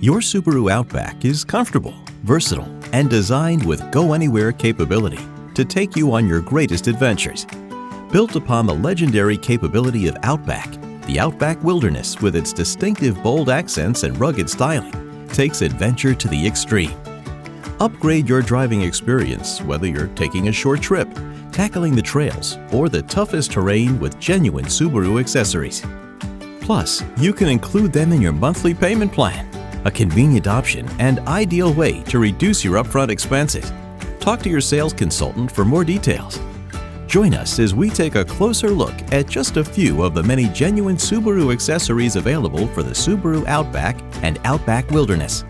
Your Subaru Outback is comfortable, versatile, and designed with go-anywhere capability to take you on your greatest adventures. Built upon the legendary capability of Outback, the Outback Wilderness, with its distinctive bold accents and rugged styling, takes adventure to the extreme. Upgrade your driving experience, whether you're taking a short trip, tackling the trails, or the toughest terrain with genuine Subaru accessories. Plus, you can include them in your monthly payment plan, a convenient option and ideal way to reduce your upfront expenses. Talk to your sales consultant for more details. Join us as we take a closer look at just a few of the many genuine Subaru accessories available for the Subaru Outback and Outback Wilderness.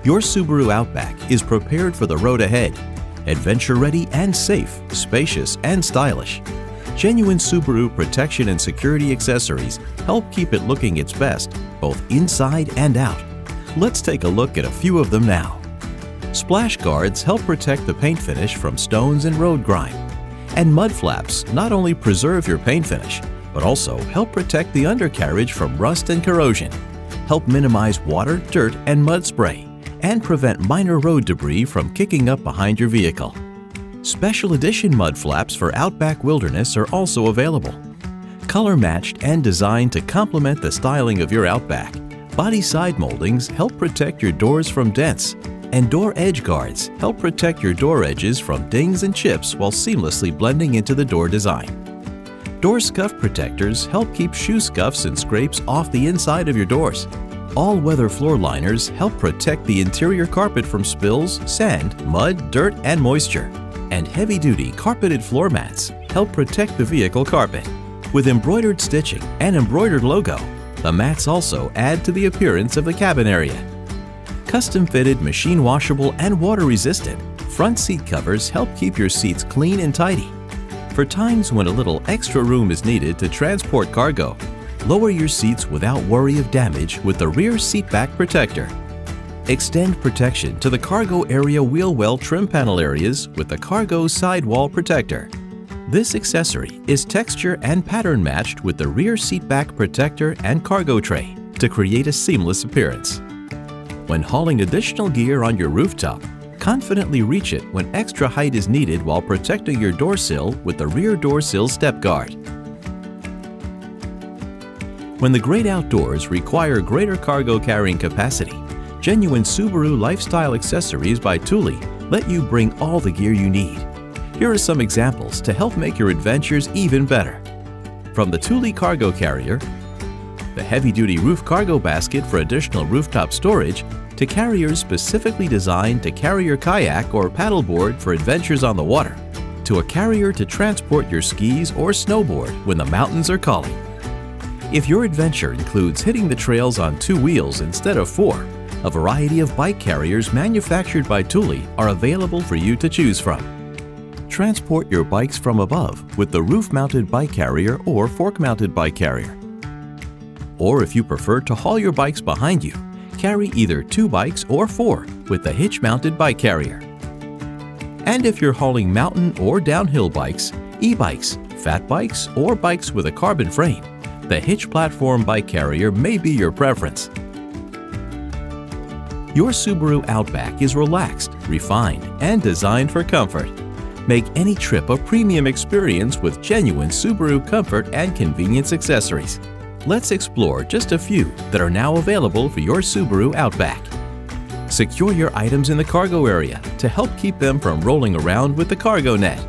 Your Subaru Outback is prepared for the road ahead. Adventure-ready and safe, spacious and stylish. Genuine Subaru protection and security accessories help keep it looking its best, both inside and out. Let's take a look at a few of them now. Splash guards help protect the paint finish from stones and road grime. And mud flaps not only preserve your paint finish, but also help protect the undercarriage from rust and corrosion, help minimize water, dirt, and mud spray, and prevent minor road debris from kicking up behind your vehicle. Special edition mud flaps for Outback Wilderness are also available. Color-matched and designed to complement the styling of your Outback, body side moldings help protect your doors from dents, and door edge guards help protect your door edges from dings and chips while seamlessly blending into the door design. Door scuff protectors help keep shoe scuffs and scrapes off the inside of your doors. All-weather floor liners help protect the interior carpet from spills, sand, mud, dirt, and moisture. And heavy-duty carpeted floor mats help protect the vehicle carpet. With embroidered stitching and embroidered logo, the mats also add to the appearance of the cabin area. Custom-fitted, machine-washable, and water-resistant front seat covers help keep your seats clean and tidy. For times when a little extra room is needed to transport cargo, lower your seats without worry of damage with the rear seat back protector. Extend protection to the cargo area wheel well trim panel areas with the cargo sidewall protector. This accessory is texture and pattern matched with the rear seat back protector and cargo tray to create a seamless appearance. When hauling additional gear on your rooftop, confidently reach it when extra height is needed while protecting your door sill with the rear door sill step guard. When the great outdoors require greater cargo carrying capacity, genuine Subaru Lifestyle Accessories by Thule let you bring all the gear you need. Here are some examples to help make your adventures even better. From the Thule Cargo Carrier, the heavy-duty roof cargo basket for additional rooftop storage, to carriers specifically designed to carry your kayak or paddleboard for adventures on the water, to a carrier to transport your skis or snowboard when the mountains are calling. If your adventure includes hitting the trails on 2 wheels instead of 4, a variety of bike carriers manufactured by Thule are available for you to choose from. Transport your bikes from above with the roof-mounted bike carrier or fork-mounted bike carrier. Or if you prefer to haul your bikes behind you, carry either 2 bikes or 4 with the hitch-mounted bike carrier. And if you're hauling mountain or downhill bikes, e-bikes, fat bikes, or bikes with a carbon frame, the hitch platform bike carrier may be your preference. Your Subaru Outback is relaxed, refined, and designed for comfort. Make any trip a premium experience with genuine Subaru comfort and convenience accessories. Let's explore just a few that are now available for your Subaru Outback. Secure your items in the cargo area to help keep them from rolling around with the cargo net.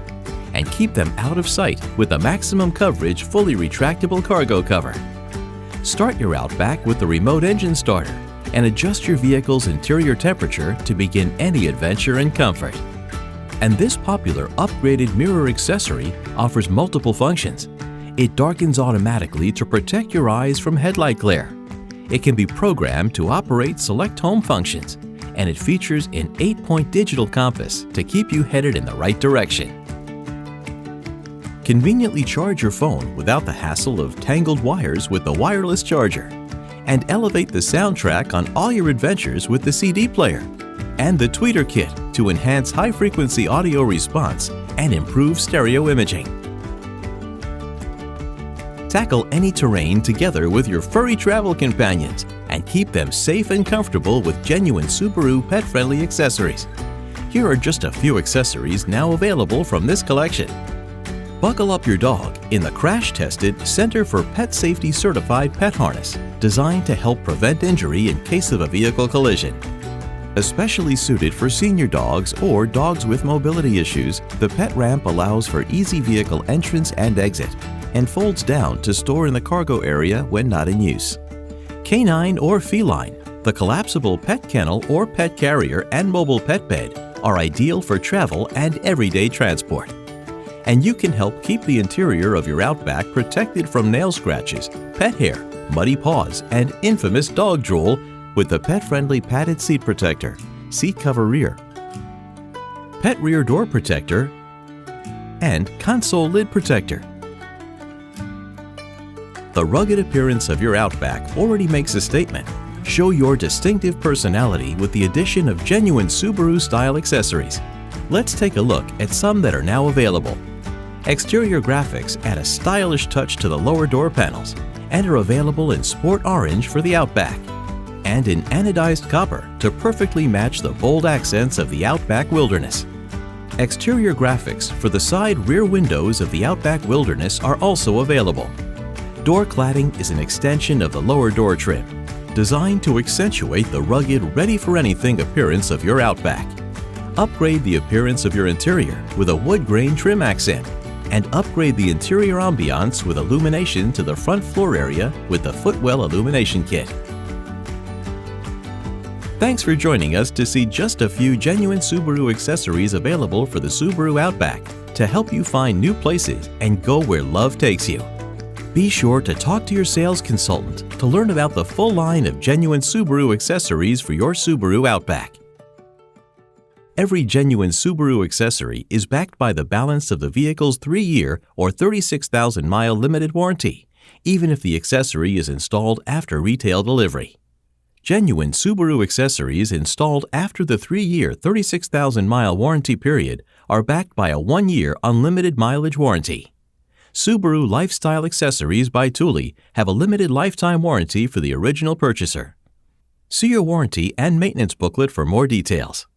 And keep them out of sight with the maximum coverage fully retractable cargo cover. Start your Outback with the remote engine starter and adjust your vehicle's interior temperature to begin any adventure in comfort. And this popular upgraded mirror accessory offers multiple functions. It darkens automatically to protect your eyes from headlight glare. It can be programmed to operate select home functions, and it features an 8-point digital compass to keep you headed in the right direction. Conveniently charge your phone without the hassle of tangled wires with the wireless charger. And elevate the soundtrack on all your adventures with the CD player. And the tweeter kit to enhance high-frequency audio response and improve stereo imaging. Tackle any terrain together with your furry travel companions and keep them safe and comfortable with genuine Subaru pet-friendly accessories. Here are just a few accessories now available from this collection. Buckle up your dog in the crash-tested Center for Pet Safety Certified Pet Harness, designed to help prevent injury in case of a vehicle collision. Especially suited for senior dogs or dogs with mobility issues, the pet ramp allows for easy vehicle entrance and exit and folds down to store in the cargo area when not in use. Canine or feline, the collapsible pet kennel or pet carrier and mobile pet bed are ideal for travel and everyday transport. And you can help keep the interior of your Outback protected from nail scratches, pet hair, muddy paws, and infamous dog drool with the pet-friendly padded seat protector, seat cover rear, pet rear door protector, and console lid protector. The rugged appearance of your Outback already makes a statement. Show your distinctive personality with the addition of genuine Subaru-style accessories. Let's take a look at some that are now available. Exterior graphics add a stylish touch to the lower door panels and are available in Sport Orange for the Outback and in anodized copper to perfectly match the bold accents of the Outback Wilderness. Exterior graphics for the side rear windows of the Outback Wilderness are also available. Door cladding is an extension of the lower door trim, designed to accentuate the rugged, ready-for-anything appearance of your Outback. Upgrade the appearance of your interior with a wood grain trim accent, and upgrade the interior ambiance with illumination to the front floor area with the Footwell Illumination Kit. Thanks for joining us to see just a few genuine Subaru accessories available for the Subaru Outback to help you find new places and go where love takes you. Be sure to talk to your sales consultant to learn about the full line of genuine Subaru accessories for your Subaru Outback. Every genuine Subaru accessory is backed by the balance of the vehicle's 3-year or 36,000-mile limited warranty, even if the accessory is installed after retail delivery. Genuine Subaru accessories installed after the 3-year, 36,000-mile warranty period are backed by a 1-year unlimited mileage warranty. Subaru Lifestyle Accessories by Thule have a limited lifetime warranty for the original purchaser. See your warranty and maintenance booklet for more details.